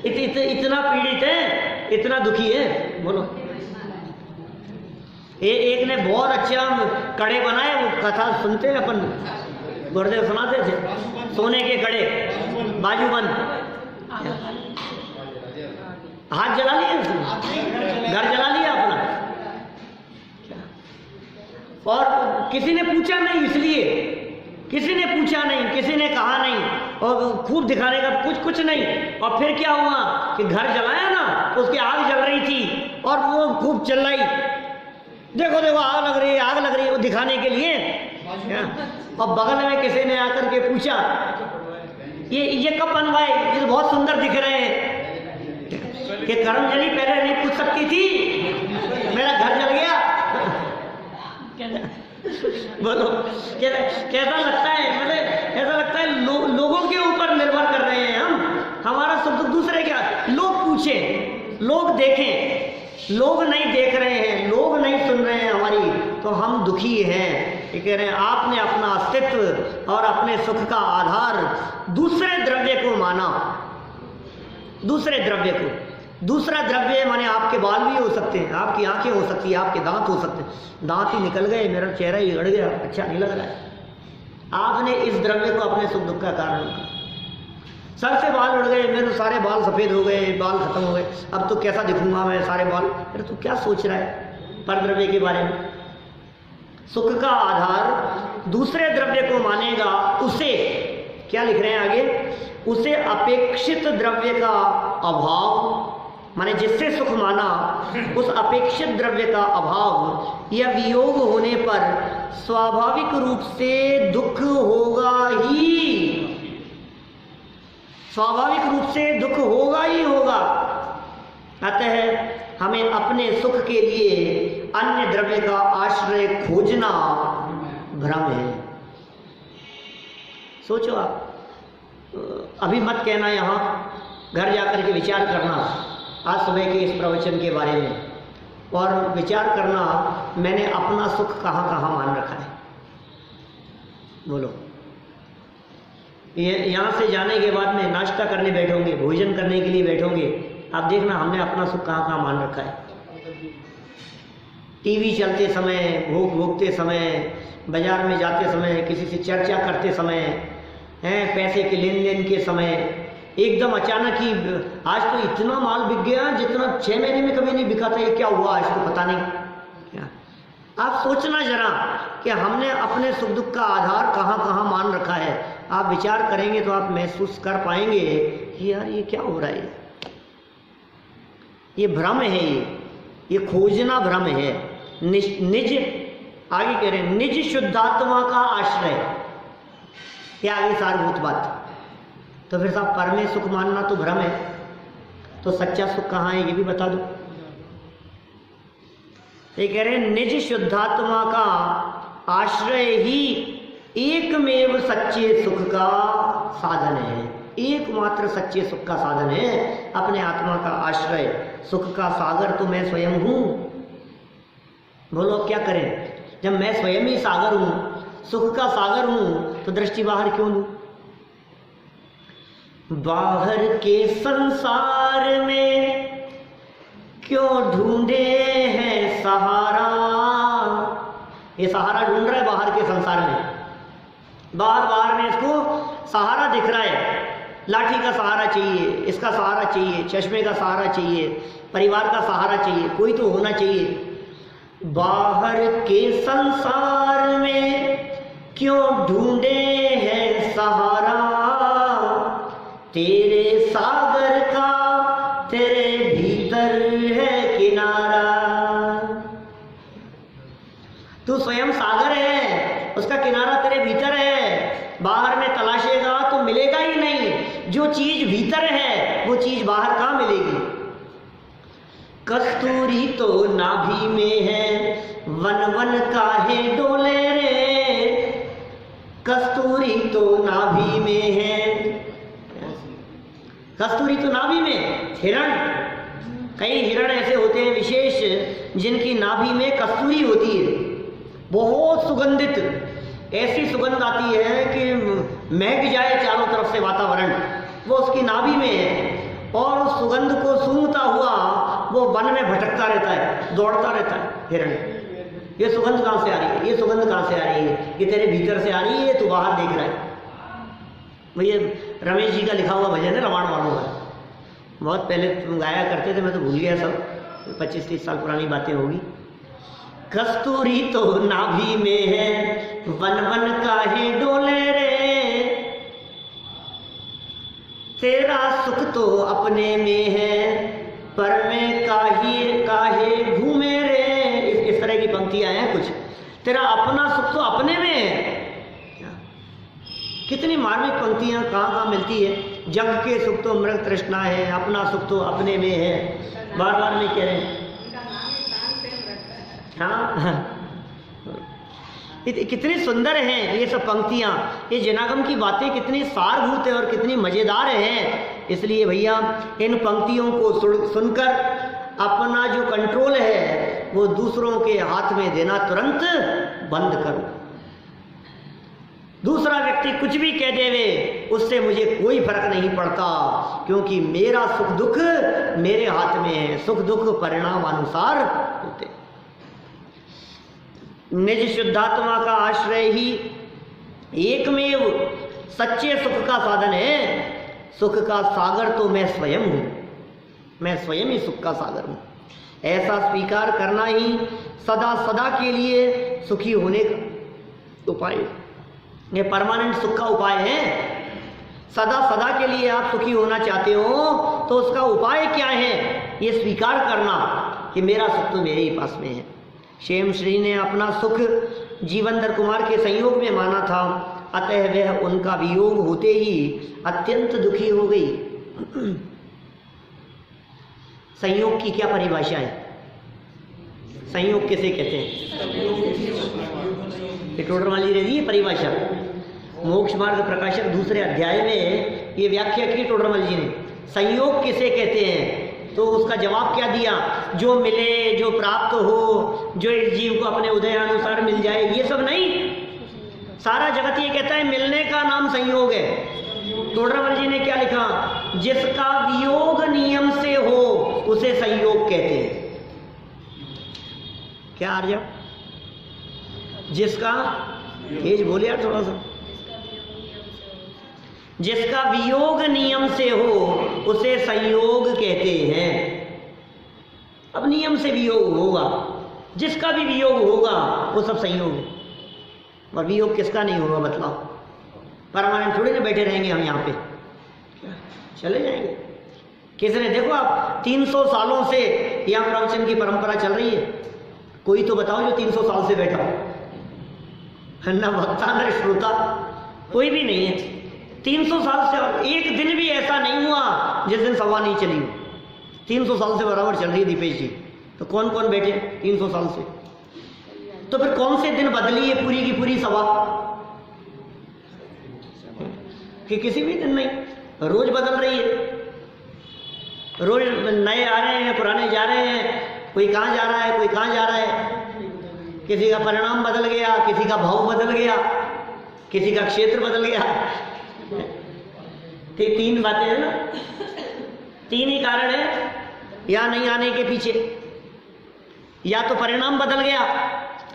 इतना पीड़ित है, इतना दुखी है। बोलो, एक ने बहुत अच्छा कड़े बनाए, वो कथा सुनते हैं अपन, गुरुदेव सुनाते थे, सोने के कड़े, बाजूबंद, हाथ जला लिया, घर जला लिया अपना। और किसी ने पूछा नहीं, इसलिए किसी ने पूछा नहीं, किसी ने कहा नहीं, और खूब दिखाने का कुछ नहीं। और फिर क्या हुआ कि घर जलाया ना, उसकी आग जल रही थी और वो खूब चिल्लाई, देखो देखो आग लग रही है, आग लग रही है, वो दिखाने के लिए। और बगल में किसी ने आकर के पूछा, ये कब बनवाए, ये तो बहुत सुंदर दिख रहे हैं। कि कर्मजली पहले नहीं पूछ सकती थी, मेरा घर जल गया। बोलो, कैसा लगता है? मतलब ऐसा लगता है लोगों के ऊपर निर्भर कर रहे हैं हम, हमारा सुख दुख दूसरे क्या। लोग पूछें, लोग देखें, लोग नहीं देख रहे हैं, लोग नहीं सुन रहे हैं हमारी, तो हम दुखी हैं। ये कह रहे हैं आपने अपना अस्तित्व और अपने सुख का आधार दूसरे द्रव्य को माना, दूसरे द्रव्य को। दूसरा द्रव्य माने आपके बाल भी हो सकते हैं, आपकी आंखें हो सकती है, आपके दांत हो सकते हैं। दांत ही निकल गए, मेरा चेहरा ही अड़ गया, अच्छा नहीं लग रहा है। आपने इस द्रव्य को अपने सुख दुख का कारण रखा। सर से बाल उड़ गए, मेरे तो सारे बाल सफ़ेद हो गए, बाल खत्म हो गए, अब तो कैसा दिखूंगा मैं, सारे बाल। अरे तू क्या सोच रहा है पर द्रव्य के बारे में? सुख का आधार दूसरे द्रव्य को मानेगा, उसे क्या लिख रहे हैं आगे, उसे अपेक्षित द्रव्य का अभाव, माने जिससे सुख माना उस अपेक्षित द्रव्य का अभाव या वियोग होने पर स्वाभाविक रूप से दुख होगा ही, स्वाभाविक रूप से दुख होगा ही होगा। अतः हमें अपने सुख के लिए अन्य द्रव्य का आश्रय खोजना भ्रम है। सोचो आप, अभी मत कहना, यहाँ घर जाकर के विचार करना आज सुबह के इस प्रवचन के बारे में, और विचार करना मैंने अपना सुख कहाँ कहाँ मान रखा है। बोलो, ये यहाँ से जाने के बाद में नाश्ता करने बैठोगे, भोजन करने के लिए बैठोगे, आप देखना हमने अपना सुख कहाँ कहाँ मान रखा है। टीवी चलते समय, भूख भूखते समय, बाजार में जाते समय, किसी से चर्चा करते समय, पैसे के लेन देन के समय, एकदम अचानक ही आज तो इतना माल बिक गया जितना 6 महीने में कभी नहीं बिका था, ये क्या हुआ आज तो पता नहीं क्या। आप सोचना जरा कि हमने अपने सुख दुख का आधार कहाँ कहाँ मान रखा है। आप विचार करेंगे तो आप महसूस कर पाएंगे कि यार ये क्या हो रहा है, ये भ्रम है, ये खोजना भ्रम है। निज आगे कह रहे हैं, निज शुद्धात्मा का आश्रय, ये आगे सारभूत बात। तो फिर साहब पर में सुख मानना तो भ्रम है, तो सच्चा सुख कहाँ है ये भी बता दो। ये कह रहे हैं निज शुद्धात्मा का आश्रय ही एकमेव सच्चे सुख का साधन है, एकमात्र सच्चे सुख का साधन है अपने आत्मा का आश्रय। सुख का सागर तो मैं स्वयं हूँ। बोलो क्या करें, जब मैं स्वयं ही सागर हूँ, सुख का सागर हूँ, तो दृष्टि बाहर क्यों दूँ? बाहर के संसार में क्यों ढूंढे हैं सहारा। ये सहारा ढूंढ रहा है बाहर के संसार में, बाहर में इसको सहारा दिख रहा है। लाठी का सहारा चाहिए, इसका सहारा चाहिए, चश्मे का सहारा चाहिए, परिवार का सहारा चाहिए, कोई तो होना चाहिए। बाहर के संसार में क्यों ढूंढे हैं सहारा, तेरे सागर का तेरे भीतर है किनारा। तू स्वयं सागर है, उसका किनारा तेरे भीतर है। बाहर में तलाशेगा तो मिलेगा ही नहीं। जो चीज भीतर है वो चीज बाहर कहाँ मिलेगी। कस्तूरी तो नाभि में है, वन वन काहे डोले रे। कस्तूरी तो नाभि में है, कस्तूरी तो नाभि में। हिरण, कई हिरण ऐसे होते हैं विशेष जिनकी नाभि में कस्तूरी होती है, बहुत सुगंधित, ऐसी सुगंध आती है कि महक जाए चारों तरफ से वातावरण, वो उसकी नाभि में है। और उस सुगंध को सूंघता हुआ वो वन में भटकता रहता है, दौड़ता रहता है हिरण। ये सुगंध कहाँ से आ रही है, ये सुगंध कहाँ से आ रही है, ये तेरे भीतर से आ रही है, तू बाहर देख रहा है। ये रमेश जी का लिखा हुआ भजन है रामायण वालों का, बहुत पहले तुम गाया करते थे, मैं तो भूल गया सब, 25-30 साल पुरानी बातें होगी। कस्तूरी तो नाभि में है, वन वन काहे डोले रे। तेरा सुख तो अपने में है, पर मैं काहे घूमे रे। इस तरह की पंक्तियां हैं कुछ। तेरा अपना सुख तो अपने में है। कितनी मार्मिक पंक्तियां कहाँ कहाँ मिलती है। जग के सुख तो मृग तृष्णा है, अपना सुख तो अपने में है, बार बार नहीं कह रहे हैं। हाँ, कितनी सुंदर हैं ये सब पंक्तियां। ये जनागम की बातें कितनी सारभूत है और कितनी मजेदार हैं। इसलिए भैया इन पंक्तियों को सुनकर अपना जो कंट्रोल है वो दूसरों के हाथ में देना तुरंत बंद करो। दूसरा व्यक्ति कुछ भी कह देवे उससे मुझे कोई फर्क नहीं पड़ता, क्योंकि मेरा सुख दुख मेरे हाथ में है। सुख दुख परिणाम अनुसार होते। निज शुद्धात्मा का आश्रय ही एकमेव सच्चे सुख का साधन है। सुख का सागर तो मैं स्वयं हूं, मैं स्वयं ही सुख का सागर हूं। ऐसा स्वीकार करना ही सदा सदा के लिए सुखी होने का उपाय है। ये परमानेंट सुख का उपाय है। सदा सदा के लिए आप सुखी होना चाहते हो तो उसका उपाय क्या है, ये स्वीकार करना कि मेरा सुख तो मेरे ही पास में है। क्षेम श्री ने अपना सुख जीवनधर कुमार के संयोग में माना था, अतः वह उनका वियोग होते ही अत्यंत दुखी हो गई। संयोग की क्या परिभाषा है, संयोग किसे कहते हैं? टोडर वाली रही है परिभाषा। मोक्ष मार्ग प्रकाशक दूसरे अध्याय में ये व्याख्या की टोडरमल जी ने। संयोग किसे कहते हैं तो उसका जवाब क्या दिया, जो मिले, जो प्राप्त हो, जो इस जीव को अपने उदयानुसार मिल जाए, ये सब नहीं। सारा जगत ये कहता है मिलने का नाम संयोग है। टोडरमल जी ने क्या लिखा, जिसका वियोग नियम से हो उसे संयोग कहते हैं। क्या आर्य, जिसका, तेज बोले यार थोड़ा सा, जिसका वियोग नियम से हो उसे संयोग कहते हैं। अब नियम से वियोग होगा, जिसका भी वियोग होगा वो सब संयोग है। और वियोग किसका नहीं होगा बतलाओ? परमानेंट थोड़ी ना बैठे रहेंगे हम यहाँ पे, चले जाएंगे। किसने, देखो आप 300 सालों से यहाँ प्रवचन की परंपरा चल रही है, कोई तो बताओ जो 300 साल से बैठा हो। न वक्ता न श्रोता, कोई भी नहीं है। 300 साल से एक दिन भी ऐसा नहीं हुआ जिस दिन सभा नहीं चली हो। 300 साल से बराबर चल रही है दीपेश जी, तो कौन कौन बैठे 300 साल से? तो फिर कौन से दिन बदली है पूरी की पूरी सभा? कि किसी भी दिन नहीं, रोज बदल रही है। रोज नए आ रहे हैं, पुराने जा रहे हैं, कोई कहाँ जा रहा है, कोई कहाँ जा रहा है। किसी का परिणाम बदल गया, किसी का भाव बदल गया, किसी का क्षेत्र बदल गया। तो तीन बातें हैं ना, तीन ही कारण है। या नहीं आने के पीछे, या तो परिणाम बदल गया,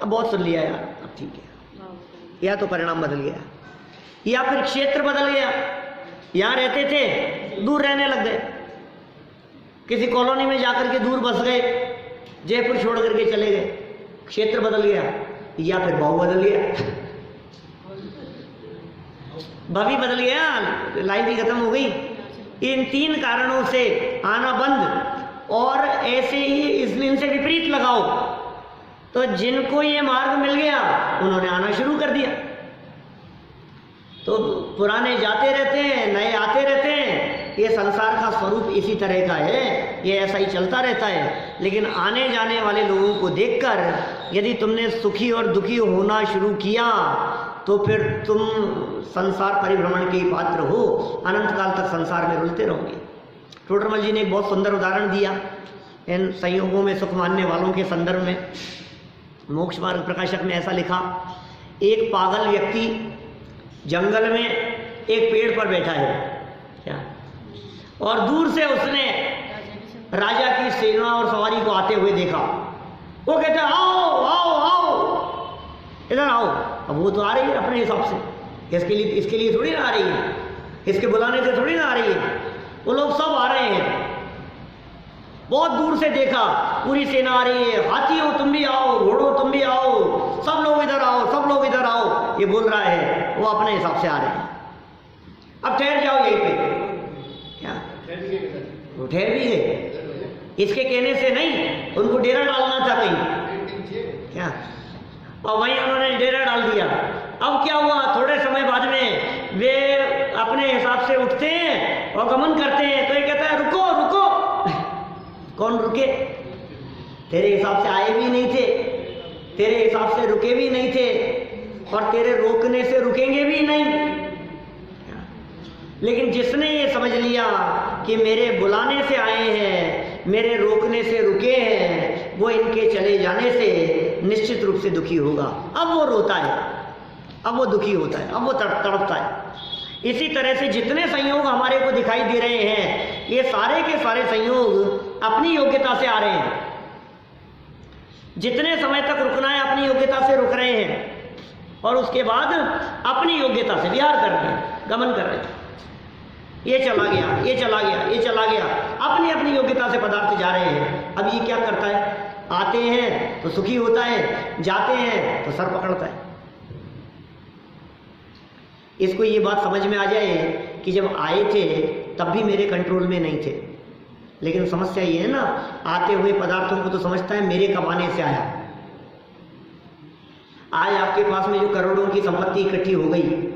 अब बहुत सुन लिया यार, अब ठीक है, या तो परिणाम बदल गया, या फिर क्षेत्र बदल गया, यहाँ रहते थे दूर रहने लग गए, किसी कॉलोनी में जाकर के दूर बस गए, जयपुर छोड़ करके चले गए, क्षेत्र बदल गया, या फिर भाव बदल गया, भावी बदल गया, लाइफ ही खत्म हो गई। इन 3 कारणों से आना बंद, और ऐसे ही इनसे विपरीत लगाओ तो जिनको ये मार्ग मिल गया उन्होंने आना शुरू कर दिया। तो पुराने जाते रहते हैं, नए आते रहते हैं, ये संसार का स्वरूप इसी तरह का है, ये ऐसा ही चलता रहता है। लेकिन आने जाने वाले लोगों को देखकर यदि तुमने सुखी और दुखी होना शुरू किया तो फिर तुम संसार परिभ्रमण के पात्र हो, अनंत काल तक संसार में रुलते रहोगे। टोडरमल जी ने एक बहुत सुंदर उदाहरण दिया इन संयोगों में सुख मानने वालों के संदर्भ में। मोक्ष मार्ग प्रकाशक में ऐसा लिखा, एक पागल व्यक्ति जंगल में एक पेड़ पर बैठा है क्या, और दूर से उसने राजा की सेना और सवारी को आते हुए देखा। वो कहते आओ आओ आओ इधर आओ। अब वो तो आ रही है अपने हिसाब से, इसके लिए थोड़ी ना आ रही है, इसके बुलाने से थोड़ी ना आ रही है। वो लोग सब आ रहे हैं, बहुत दूर से देखा, पूरी सेना आ रही है, हाथी हो तुम भी आओ, घोड़ो तुम भी आओ, सब लोग इधर आओ, सब लोग इधर आओ, ये बोल रहा है। वो अपने हिसाब से आ रहे हैं। अब ठहर जाओ यहीं पे, क्या वो ठहर भी गए, इसके कहने से नहीं, उनको डेरा डालना था कहीं क्या, और वहीं उन्होंने डेरा डाल दिया। अब क्या हुआ, थोड़े समय बाद में वे अपने हिसाब से उठते हैं और गमन करते हैं, तो ये कहता है रुको रुको। कौन रुके, तेरे हिसाब से आए भी नहीं थे, तेरे हिसाब से रुके भी नहीं थे, और तेरे रोकने से रुकेंगे भी नहीं। लेकिन जिसने ये समझ लिया कि मेरे बुलाने से आए हैं, मेरे रोकने से रुके हैं, वो इनके चले जाने से निश्चित रूप से दुखी होगा। अब वो रोता है, अब वो दुखी होता है, अब वो तड़पता है। इसी तरह से जितने संयोग हमारे को दिखाई दे रहे हैं, ये सारे के सारे संयोग अपनी योग्यता से आ रहे हैं। जितने समय तक रुकना है अपनी योग्यता से रुक रहे हैं, और उसके बाद अपनी योग्यता से विहार कर रहे हैं, गमन कर रहे हैं। ये चला गया, ये चला गया, ये चला गया, अपनी अपनी योग्यता से पदार्थ जा रहे हैं। अब ये क्या करता है, आते हैं तो सुखी होता है, जाते हैं तो सर पकड़ता है। इसको ये बात समझ में आ जाए कि जब आए थे तब भी मेरे कंट्रोल में नहीं थे। लेकिन समस्या ये है ना, आते हुए पदार्थों को तो समझता है मेरे कमाने से आया। आज आपके पास में जो करोड़ों की संपत्ति इकट्ठी हो गई,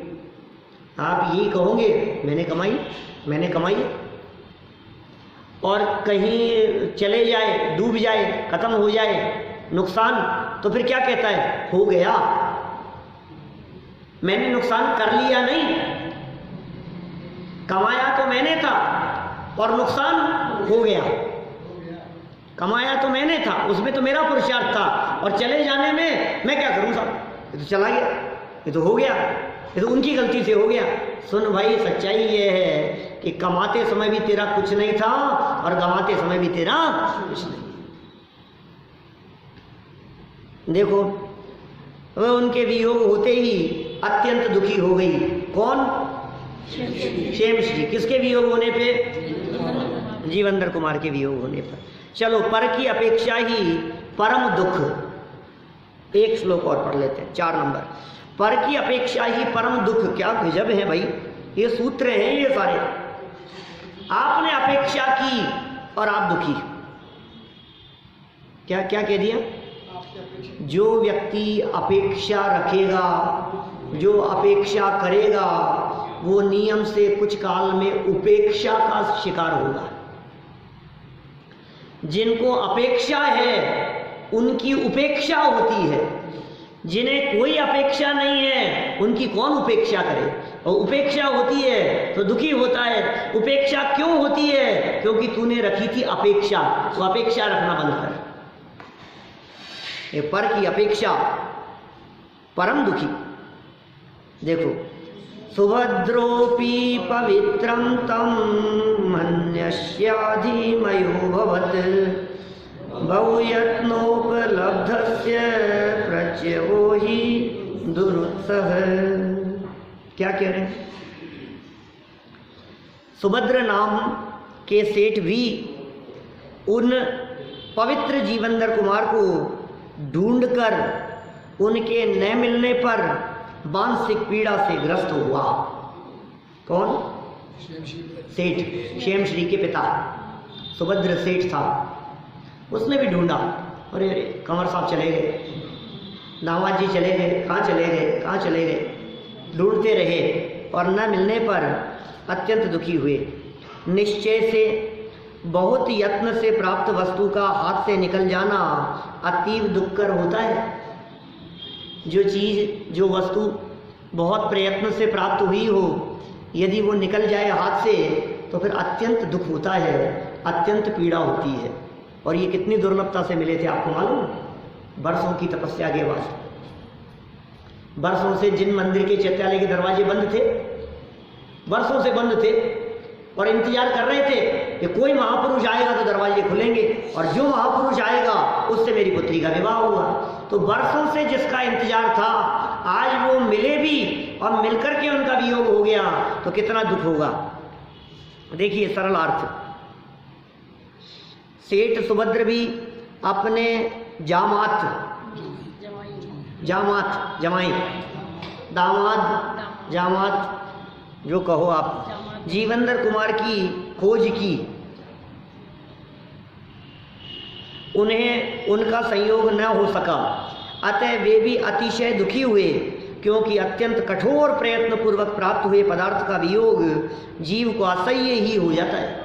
आप यही कहोगे मैंने कमाई, मैंने कमाई। और कहीं चले जाए, डूब जाए, खत्म हो जाए नुकसान, तो फिर क्या कहता है, हो गया। मैंने नुकसान कर लिया नहीं, कमाया तो मैंने था और नुकसान हो गया। कमाया तो मैंने था, उसमें तो मेरा पुरुषार्थ था, और चले जाने में मैं क्या करूं साहब, ये तो चला गया, ये तो हो गया, ये तो उनकी गलती से हो गया। सुन भाई, सच्चाई ये है कि कमाते समय भी तेरा कुछ नहीं था और गंवाते समय भी तेरा कुछ नहीं। देखो, वह उनके वियोग होते ही अत्यंत दुखी हो गई। कौन? क्षेमश्री। किसके वियोग होने पे? जीवंदर कुमार के वियोग होने पर। चलो, पर की अपेक्षा ही परम दुख। एक श्लोक और पढ़ लेते हैं, 4 नंबर। पर की अपेक्षा ही परम दुख। क्या गजब है भाई, ये सूत्र हैं ये सारे। आपने अपेक्षा की और आप दुखी। क्या क्या कह दिया? जो व्यक्ति अपेक्षा रखेगा, जो अपेक्षा करेगा, वो नियम से कुछ काल में उपेक्षा का शिकार होगा। जिनको अपेक्षा है उनकी उपेक्षा होती है, जिन्हें कोई अपेक्षा नहीं है उनकी कौन उपेक्षा करे। और उपेक्षा होती है तो दुखी होता है। उपेक्षा क्यों होती है? क्योंकि तूने रखी थी अपेक्षा, तो अपेक्षा रखना बंद कर। ये पर की अपेक्षा परम दुखी। देखो, सुभद्रोऽपि पवित्रं तं मन्यस्याधिमयोऽभवत् बहुयत्नोपलब्धस्य प्रत्ययो हि दुरुत्सह। क्या कह रहे हैं? सुभद्र नाम के सेठ भी उन पवित्र जीवंदर कुमार को ढूंढकर उनके न मिलने पर मानसिक पीड़ा से ग्रस्त हुआ। कौन? सेठ, क्षेमश्री के पिता सुभद्र सेठ था। उसने भी ढूंढा, अरे अरे कंवर साहब चले गए, दामाद जी चले गए, कहाँ चले गए, कहाँ चले गए, ढूंढते रहे और न मिलने पर अत्यंत दुखी हुए। निश्चय से बहुत यत्न से प्राप्त वस्तु का हाथ से निकल जाना अतीव दुखकर होता है। जो चीज़, जो वस्तु बहुत प्रयत्न से प्राप्त हुई हो, यदि वो निकल जाए हाथ से तो फिर अत्यंत दुख होता है, अत्यंत पीड़ा होती है। और ये कितनी दुर्लभता से मिले थे आपको मालूम? बरसों की तपस्या के बाद। बरसों से जिन मंदिर के चैत्यालय के दरवाजे बंद थे, बरसों से बंद थे और इंतजार कर रहे थे कि कोई महापुरुष आएगा तो दरवाजे खुलेंगे और जो महापुरुष आएगा उससे मेरी पुत्री का विवाह होगा। तो बरसों से जिसका इंतजार था, आज वो मिले भी और मिलकर के उनका वियोग हो गया तो कितना दुख होगा। देखिए सरल अर्थ, सेठ सुभद्र भी अपने जमाई, दामाद, जामात जो कहो आप, जीवंदर कुमार की खोज की। उन्हें उनका संयोग न हो सका, अतः वे भी अतिशय दुखी हुए, क्योंकि अत्यंत कठोर प्रयत्न पूर्वक प्राप्त हुए पदार्थ का वियोग जीव को असह्य ही हो जाता है।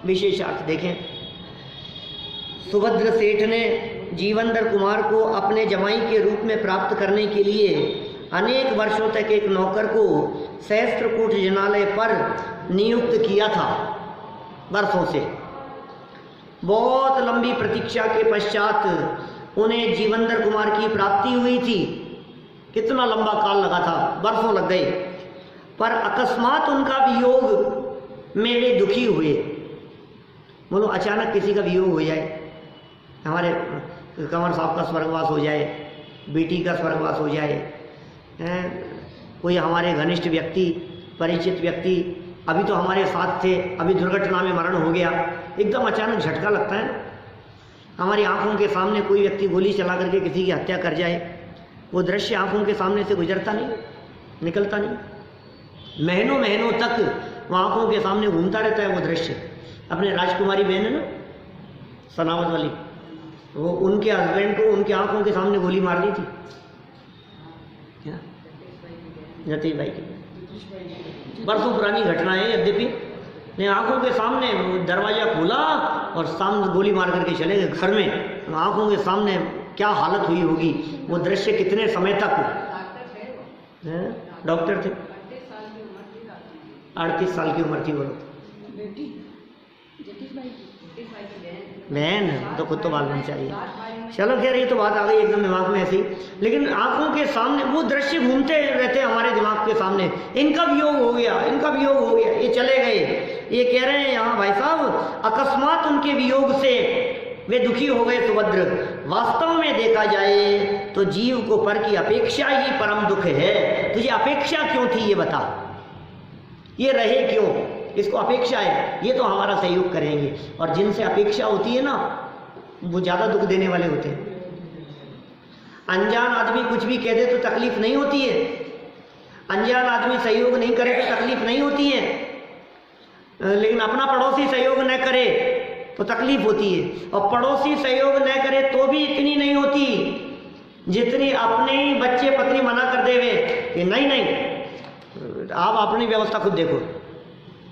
विशेष अर्थ देखें, सुभद्र सेठ ने जीवंदर कुमार को अपने जमाई के रूप में प्राप्त करने के लिए अनेक वर्षों तक एक नौकर को सहस्त्रकूट जिनालय पर नियुक्त किया था। वर्षों से बहुत लंबी प्रतीक्षा के पश्चात उन्हें जीवंदर कुमार की प्राप्ति हुई थी। कितना लंबा काल लगा था, वर्षों लग गए, पर अकस्मात उनका वियोग में वे दुखी हुए। बोलो अचानक किसी का वियोग हो जाए, हमारे कंवर साहब का स्वर्गवास हो जाए, बेटी का स्वर्गवास हो जाए, कोई हमारे घनिष्ठ व्यक्ति, परिचित व्यक्ति अभी तो हमारे साथ थे, अभी दुर्घटना में मरण हो गया, एकदम अचानक झटका लगता है। हमारी आंखों के सामने कोई व्यक्ति गोली चला करके किसी की हत्या कर जाए, वो दृश्य आंखों के सामने से गुजरता नहीं, निकलता नहीं, महीनों महीनों तक वो आंखों के सामने घूमता रहता है वो दृश्य। अपने राजकुमारी बहन है ना सनावत वाली, वो उनके हस्बैंड को उनकी आंखों के सामने गोली मार दी थी, जतीश भाई की। बरसों पुरानी घटना है यद्यपि, ने आंखों के सामने दरवाजा खोला और सामने गोली मार करके चले गए घर में। आंखों के सामने क्या हालत हुई होगी, वो दृश्य कितने समय तक। डॉक्टर थे, 38 साल की उम्र थी। बोलो बहन तो खुद तो बाल बन चाहिए। चलो खैर ये तो बात आ गई एकदम दिमाग में ऐसी, लेकिन आंखों के सामने वो दृश्य घूमते रहते हैं हमारे दिमाग के सामने। इनका वियोग हो गया, इनका वियोग हो गया, ये चले गए। ये कह रहे हैं यहाँ भाई साहब, अकस्मात उनके वियोग से वे दुखी हो गए सुभद्र। वास्तव में देखा जाए तो जीव को पर की अपेक्षा ही परम दुख है। तुझे अपेक्षा क्यों थी ये बता, ये रहे क्यों, इसको अपेक्षा है, ये तो हमारा सहयोग करेंगे। और जिनसे अपेक्षा होती है ना, वो ज़्यादा दुख देने वाले होते हैं। अनजान आदमी कुछ भी कह दे तो तकलीफ नहीं होती है, अनजान आदमी सहयोग नहीं करे तो तकलीफ नहीं होती है, लेकिन अपना पड़ोसी सहयोग न करे तो तकलीफ होती है। और पड़ोसी सहयोग न करे तो भी इतनी नहीं होती जितनी अपने ही बच्चे पत्नी मना कर देवे कि नहीं नहीं आप अपनी व्यवस्था खुद देखो।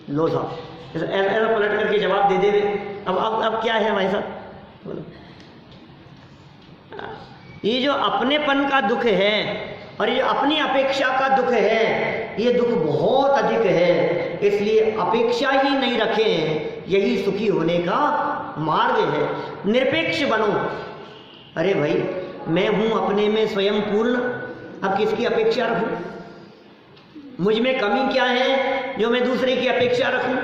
लो साहब ऐसा पलट करके जवाब दे देवे। अब क्या है भाई साहब, बोलो। ये जो अपनेपन का दुख है और ये अपनी अपेक्षा का दुख है, ये दुख बहुत अधिक है। इसलिए अपेक्षा ही नहीं रखें, यही सुखी होने का मार्ग है। निरपेक्ष बनो। अरे भाई मैं हूं अपने में स्वयं पूर्ण, अब किसकी अपेक्षा रखूं? मुझ में कमी क्या है जो मैं दूसरे की अपेक्षा रखूं?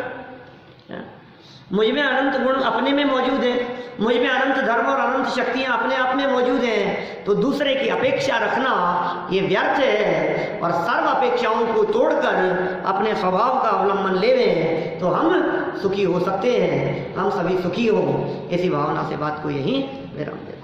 मुझ में अनंत गुण अपने में मौजूद है, मुझ में अनंत धर्म और अनंत शक्तियां अपने आप में मौजूद हैं, तो दूसरे की अपेक्षा रखना ये व्यर्थ है। और सर्व अपेक्षाओं को तोड़कर अपने स्वभाव का अवलंबन ले लें तो हम सुखी हो सकते हैं, हम सभी सुखी हो। इसी भावना से बात को यहीं विराम देते हैं।